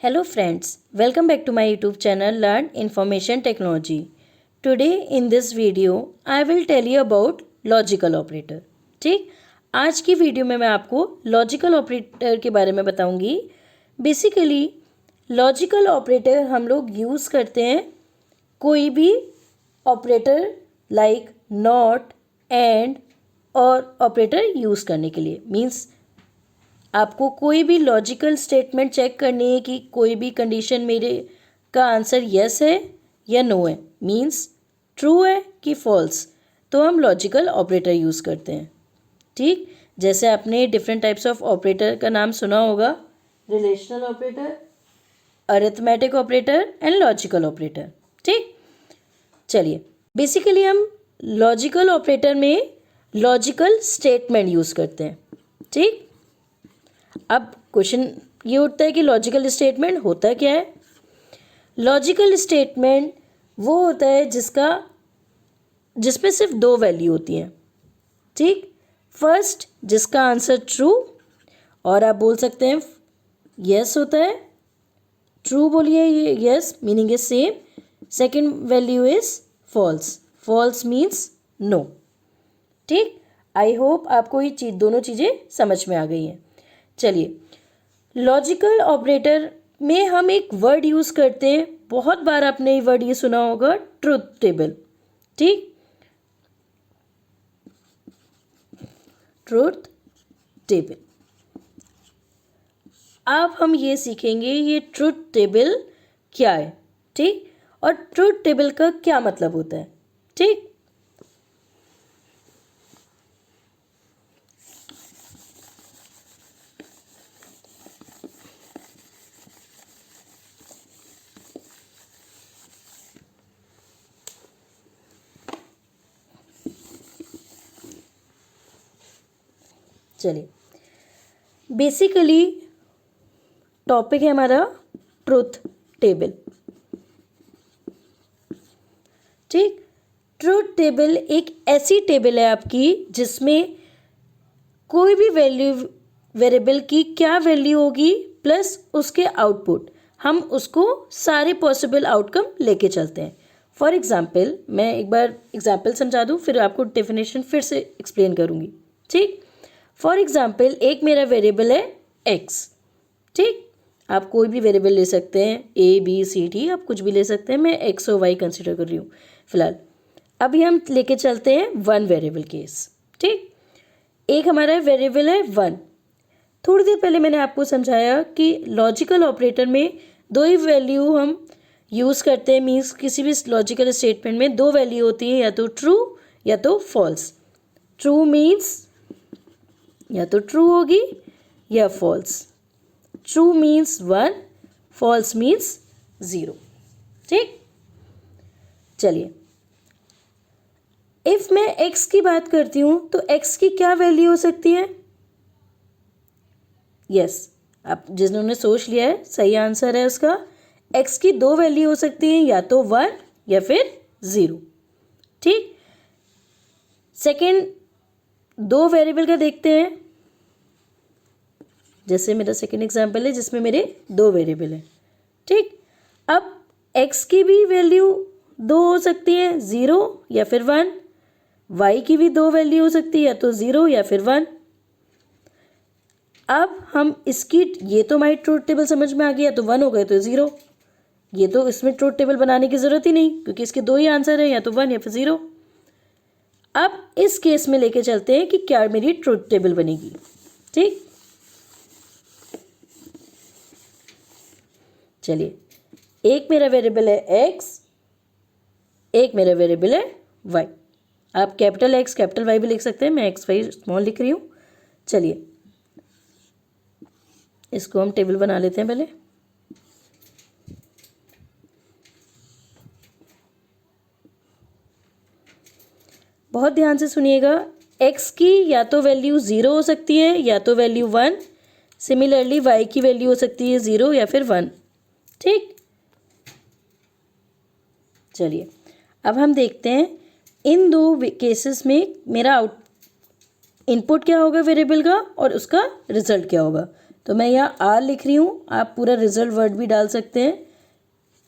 Hello friends, welcome back to my YouTube channel Learn Information Technology. Today in this video I will tell you about logical operator. ठीक, आज की video में मैं आपको logical operator के बारे में बताऊंगी. बेसिकली लॉजिकल ऑपरेटर हम लोग यूज़ करते हैं कोई भी ऑपरेटर लाइक नॉट, एंड और ऑपरेटर यूज़ करने के लिए. मीन्स आपको कोई भी लॉजिकल स्टेटमेंट चेक करनी है कि कोई भी कंडीशन मेरे का आंसर यस है या नो है, मीन्स ट्रू है कि फॉल्स, तो हम लॉजिकल ऑपरेटर यूज़ करते हैं. ठीक, जैसे आपने डिफरेंट टाइप्स ऑफ ऑपरेटर का नाम सुना होगा, relational operator, arithmetic operator and logical operator. ठीक, चलिए बेसिकली हम लॉजिकल ऑपरेटर में लॉजिकल स्टेटमेंट यूज़ करते हैं. ठीक, अब क्वेश्चन ये उठता है कि लॉजिकल स्टेटमेंट होता क्या है. लॉजिकल स्टेटमेंट वो होता है जिसमें सिर्फ दो वैल्यू होती हैं. ठीक, फर्स्ट जिसका आंसर ट्रू, और आप बोल सकते हैं यस होता है, ट्रू बोलिए ये yes meaning is same. Second value is false, false means no. ठीक, आई होप आपको ये दोनों चीज़ें समझ में आ गई हैं. चलिए, लॉजिकल ऑपरेटर में हम एक वर्ड यूज़ करते हैं, बहुत बार आपने ये वर्ड ये सुना होगा, ट्रुथ टेबल. ठीक, ट्रुथ टेबल. अब हम ये सीखेंगे ये ट्रुथ टेबल क्या है. ठीक, और ट्रुथ टेबल का क्या मतलब होता है. ठीक, चलिए बेसिकली टॉपिक है हमारा ट्रुथ टेबल. ठीक, ट्रुथ टेबल एक ऐसी टेबल है आपकी जिसमें कोई भी वैल्यू वेरिएबल की क्या वैल्यू होगी प्लस उसके आउटपुट, हम उसको सारे पॉसिबल आउटकम लेके चलते हैं. फॉर एग्जाम्पल मैं एक बार एग्जाम्पल समझा दूँ, फिर आपको डेफिनेशन फिर से एक्सप्लेन करूँगी. ठीक, फॉर एग्जाम्पल एक मेरा वेरिएबल है एक्स. ठीक, आप कोई भी वेरिएबल ले सकते हैं, ए बी सी डी, आप कुछ भी ले सकते हैं. मैं एक्स और वाई कंसिडर कर रही हूँ फिलहाल. अभी हम लेके चलते हैं वन वेरिएबल केस. ठीक, एक हमारा वेरिएबल है वन. थोड़ी देर पहले मैंने आपको समझाया कि लॉजिकल ऑपरेटर में दो ही वैल्यू हम यूज़ करते हैं. मीन्स किसी भी लॉजिकल स्टेटमेंट में दो वैल्यू होती हैं, या तो ट्रू या तो फॉल्स. ट्रू मीन्स या तो ट्रू होगी या false. True means one, false means zero. ठीक, चलिए इफ़ मैं x की बात करती हूँ तो x की क्या वैल्यू हो सकती है. यस, आप जिन्होंने सोच लिया है सही आंसर है उसका. x की दो वैल्यू हो सकती हैं, या तो वन या फिर ज़ीरो. ठीक, सेकेंड दो वेरिएबल का देखते हैं. जैसे मेरा सेकेंड एग्जाम्पल है जिसमें मेरे दो वेरिएबल हैं. ठीक, अब x की भी वैल्यू दो हो सकती है, ज़ीरो या फिर वन. y की भी दो वैल्यू हो सकती है, या तो ज़ीरो या फिर वन. अब हम इसकी, ये तो हमारी ट्रूथ टेबल समझ में आ गया, तो वन हो गए तो ज़ीरो. ये तो इसमें ट्रूथ टेबल बनाने की ज़रूरत ही नहीं, क्योंकि इसके दो ही आंसर है, या तो वन या फिर ज़ीरो. अब इस केस में लेके चलते हैं कि क्या मेरी ट्रूथ टेबल बनेगी. ठीक, चलिए एक मेरा वेरिएबल है x, एक मेरा वेरिएबल है y. आप कैपिटल x कैपिटल y भी लिख सकते हैं, मैं x y स्मॉल लिख रही हूँ. चलिए इसको हम टेबल बना लेते हैं. पहले बहुत ध्यान से सुनिएगा, x की या तो वैल्यू ज़ीरो हो सकती है या तो वैल्यू वन. सिमिलरली y की वैल्यू हो सकती है ज़ीरो या फिर वन. ठीक, चलिए अब हम देखते हैं इन दो केसेस में मेरा इनपुट क्या होगा वेरिएबल का और उसका रिजल्ट क्या होगा. तो मैं यहाँ आर लिख रही हूँ, आप पूरा रिजल्ट वर्ड भी डाल सकते हैं।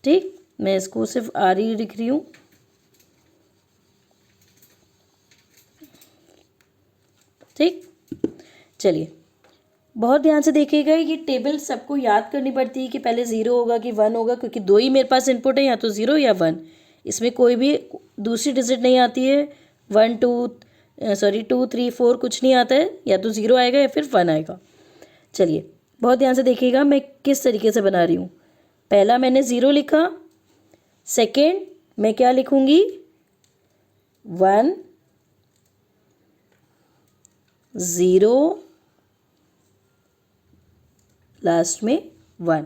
ठीक, मैं इसको सिर्फ आर ही लिख रही हूँ। ठीक, चलिए बहुत ध्यान से देखिएगा। ये टेबल सबको याद करनी पड़ती है कि पहले 0 होगा कि 1 होगा, क्योंकि दो ही मेरे पास इनपुट है, या तो 0 या 1। इसमें कोई भी दूसरी डिजिट नहीं आती है। 2 3 4 कुछ नहीं आता है, या तो 0 आएगा या फिर 1 आएगा। चलिए बहुत ध्यान से देखिएगा मैं किस तरीके से बना रही हूँ। पहला मैंने 0 लिखा, सेकेंड मैं क्या लिखूँगी 1 0, लास्ट में 1।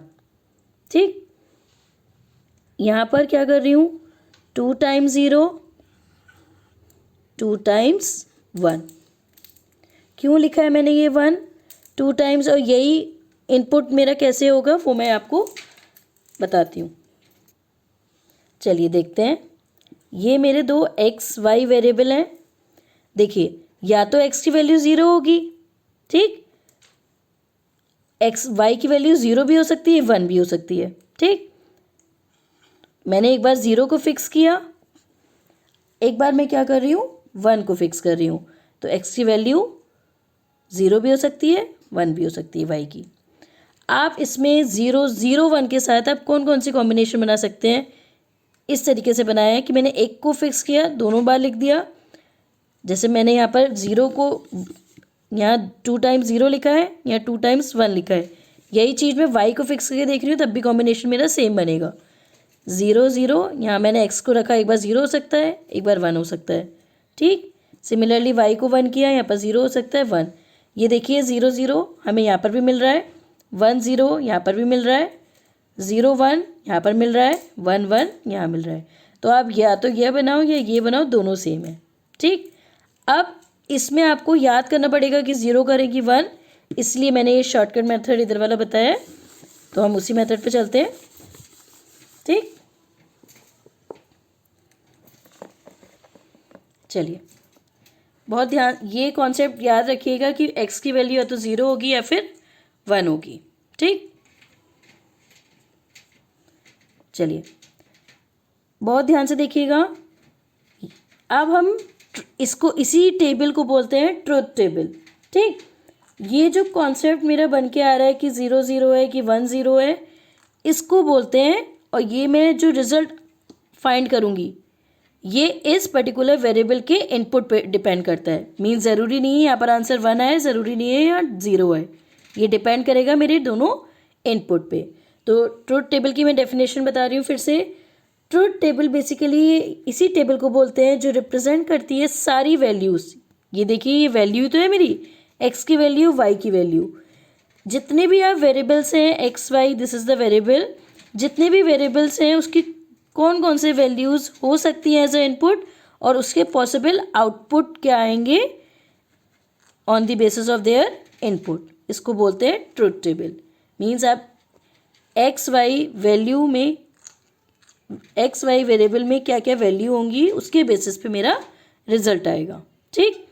ठीक, यहाँ पर क्या कर रही हूँ 2 टाइम्स 0, 2 टाइम्स 1। क्यों लिखा है मैंने ये 1 2 टाइम्स, और यही इनपुट मेरा कैसे होगा वो मैं आपको बताती हूँ। चलिए देखते हैं। ये मेरे दो एक्स वाई वेरिएबल हैं। देखिए या तो एक्स की वैल्यू 0 होगी, ठीक, एक्स वाई की वैल्यू 0 भी हो सकती है 1 भी हो सकती है। ठीक, मैंने एक बार 0 को फिक्स किया, एक बार मैं क्या कर रही हूँ 1 को फिक्स कर रही हूँ। तो एक्स की वैल्यू 0 भी हो सकती है 1 भी हो सकती है वाई की। आप इसमें 0 0 1 के साथ आप कौन कौन सी कॉम्बिनेशन बना सकते हैं, इस तरीके से बनाया है कि मैंने एक को फिक्स किया, दोनों बार लिख दिया। जैसे मैंने यहाँ पर 0 को यहाँ 2 टाइम्स 0 लिखा है, यहाँ 2 टाइम्स 1 लिखा है। यही चीज़ मैं y को फिक्स करके देख रही हूँ, तब भी कॉम्बिनेशन मेरा सेम बनेगा। 0 0, यहाँ मैंने x को रखा, एक बार 0 हो सकता है एक बार 1 हो सकता है। ठीक, सिमिलरली y को 1 किया, यहाँ पर 0 हो सकता है 1। ये देखिए 0 0 हमें यहाँ पर भी मिल रहा है, 1 0 यहाँ पर भी मिल रहा है, 0 1 यहाँ पर मिल रहा है, 1 1 यहाँ मिल रहा है। तो आप या तो ये बनाओ या ये बनाओ, दोनों सेम है। ठीक, अब इसमें आपको याद करना पड़ेगा कि 0 करेंगी 1, इसलिए मैंने ये शॉर्टकट मेथड इधर वाला बताया है, तो हम उसी मेथड पे चलते हैं। ठीक, चलिए बहुत ध्यान, ये कॉन्सेप्ट याद रखिएगा कि x की वैल्यू या तो 0 होगी या फिर 1 होगी। ठीक, चलिए बहुत ध्यान से देखिएगा। अब हम इसको, इसी टेबल को बोलते हैं ट्रुथ टेबल। ठीक, ये जो कॉन्सेप्ट मेरा बन के आ रहा है कि 0 0 है कि 1 0 है, इसको बोलते हैं, और ये मैं जो रिज़ल्ट फाइंड करूँगी ये इस पर्टिकुलर वेरिएबल के इनपुट पे डिपेंड करता है। मीन्स ज़रूरी नहीं है यहाँ पर आंसर 1 आए, ज़रूरी नहीं है यहाँ 0 है, ये डिपेंड करेगा मेरे दोनों इनपुट पे। तो ट्रुथ टेबल की मैं डेफिनेशन बता रही हूँ फिर से। ट्रुथ टेबल बेसिकली इसी टेबल को बोलते हैं जो रिप्रेजेंट करती है सारी वैल्यूज़। ये देखिए ये वैल्यू तो है मेरी, एक्स की वैल्यू वाई की वैल्यू, जितने भी आप वेरिएबल्स हैं x y, this is the variable, जितने भी वेरिएबल्स हैं उसकी कौन कौन से वैल्यूज़ हो सकती हैं एज ए इनपुट, और उसके पॉसिबल आउटपुट क्या आएंगे on the basis of their input, इसको बोलते हैं ट्रुथ टेबल। मीन्स आप एक्स वाई वैल्यू में, एक्स वाई वेरिएबल में क्या क्या वैल्यू होंगी उसके बेसिस पे मेरा रिजल्ट आएगा। ठीक,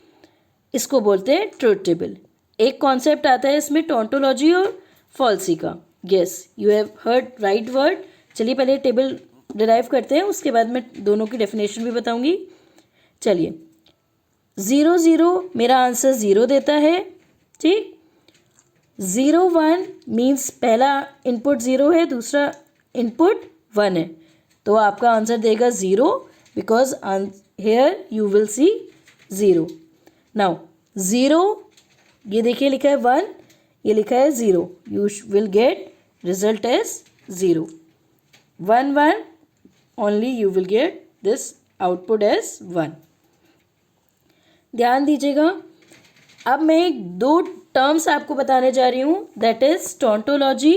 इसको बोलते हैं ट्रुथ टेबल। एक कॉन्सेप्ट आता है इसमें टोंटोलॉजी और फॉल्सी का। Yes, you have heard right word. चलिए पहले टेबल डिराइव करते हैं, उसके बाद मैं दोनों की डेफिनेशन भी बताऊंगी। चलिए 0 0 मेरा आंसर 0 देता है। ठीक, 0 1 मीन्स पहला इनपुट 0 है, दूसरा इनपुट 1 है, तो आपका आंसर देगा 0, because here you will see 0। Now 0, ये देखिए लिखा है 1, ये लिखा है 0, you will get result as 0। 1 1 only you will get this output as 1। ध्यान दीजिएगा। अब मैं दो टर्म्स आपको बताने जा रही हूँ, that is tautology,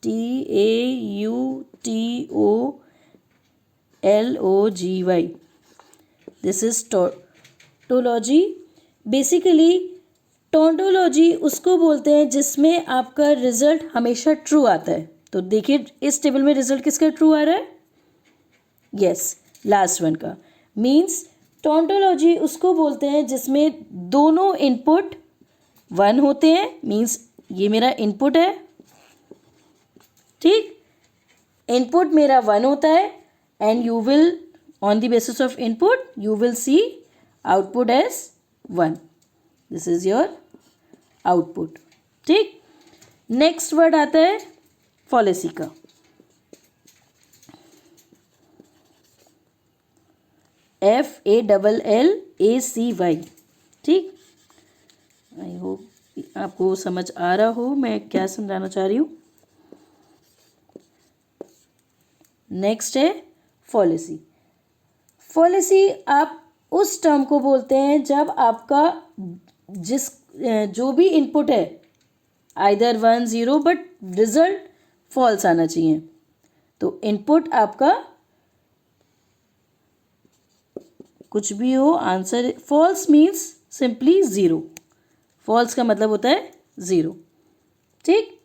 TAUTOLOGY, this is tautology. Basically tautology उसको बोलते हैं जिसमें आपका रिजल्ट हमेशा ट्रू आता है। तो देखिए इस टेबल में रिजल्ट किसका ट्रू आ रहा है, यस लास्ट वन का। मीन्स टोंटोलॉजी उसको बोलते हैं जिसमें दोनों इनपुट 1 होते हैं मीन्स ये मेरा इनपुट है, ठीक। इनपुट मेरा 1 होता है and you will on the basis of input you will see output as 1. This is your output, ठीक। नेक्स्ट वर्ड आता है फॉलेसी का. FALLACY, ठीक. आई होप आपको समझ आ रहा हो मैं क्या समझाना चाह रही हूँ. नेक्स्ट है फॉलेसी. फॉलेसी आप उस टर्म को बोलते हैं जब आपका जो भी इनपुट है आइदर 1 0 बट रिजल्ट फॉल्स आना चाहिए. तो इनपुट आपका कुछ भी हो, आंसर फॉल्स मीन्स सिंपली 0. फॉल्स का मतलब होता है 0, ठीक.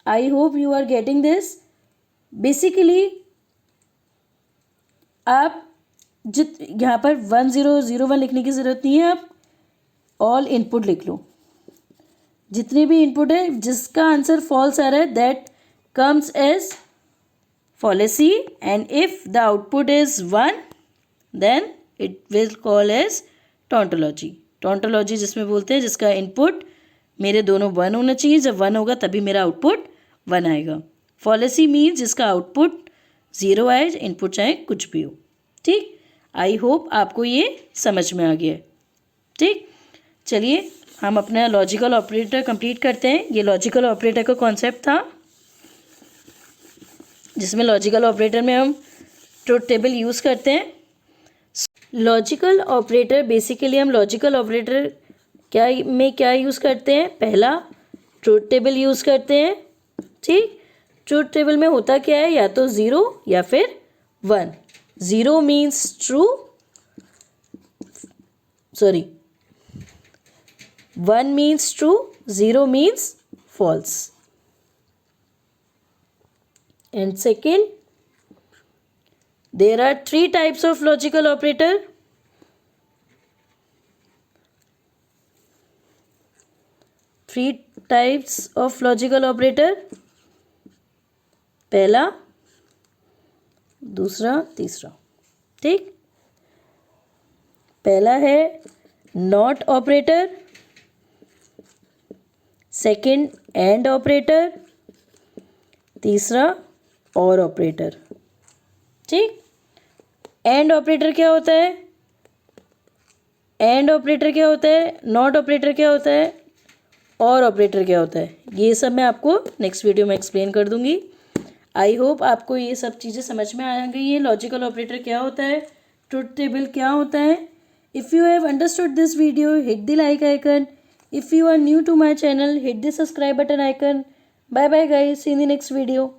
I hope you are getting this. Basically आप यहाँ पर 1 0 0 1 लिखने की ज़रूरत नहीं है. आप ऑल इनपुट लिख लो. जितने भी इनपुट है जिसका आंसर फॉल्स आ रहा है that comes as fallacy and if the output is 1 then it will call as tautology. Tautology जिसमें बोलते हैं जिसका इनपुट मेरे दोनों 1 होना चाहिए. जब 1 होगा तभी मेरा आउटपुट 1 आएगा. फॉलेसी मीन्स जिसका आउटपुट 0 आए, इनपुट चाहे कुछ भी हो, ठीक. आई होप आपको ये समझ में आ गया है, ठीक. चलिए हम अपना लॉजिकल ऑपरेटर कंप्लीट करते हैं. ये लॉजिकल ऑपरेटर का कॉन्सेप्ट था जिसमें लॉजिकल ऑपरेटर में हम ट्रुथ टेबल यूज़ करते हैं. लॉजिकल ऑपरेटर बेसिकली हम लॉजिकल ऑपरेटर क्या यूज़ करते हैं. पहला ट्रुथ टेबल यूज़ करते हैं, ठीक. ट्रुथ टेबल में होता क्या है, या तो 0 या फिर 1. 0 means true, 1 means true, 0 means false. And second, there are 3 types of logical operator. Three types of logical operator. पहला, दूसरा, तीसरा, ठीक. पहला है not operator, second and operator, तीसरा और ऑपरेटर, ठीक. एंड ऑपरेटर क्या होता है, एंड ऑपरेटर क्या होता है, नॉट ऑपरेटर क्या होता है, और ऑपरेटर क्या होता है, ये सब मैं आपको नेक्स्ट वीडियो में एक्सप्लेन कर दूंगी. आई होप आपको ये सब चीज़ें समझ में आ गई है. लॉजिकल ऑपरेटर क्या होता है, ट्रुथ टेबल क्या होता है. If you have understood this video hit the like icon. If you are new to my channel, hit the subscribe button icon. Bye bye guys. See you in the next video.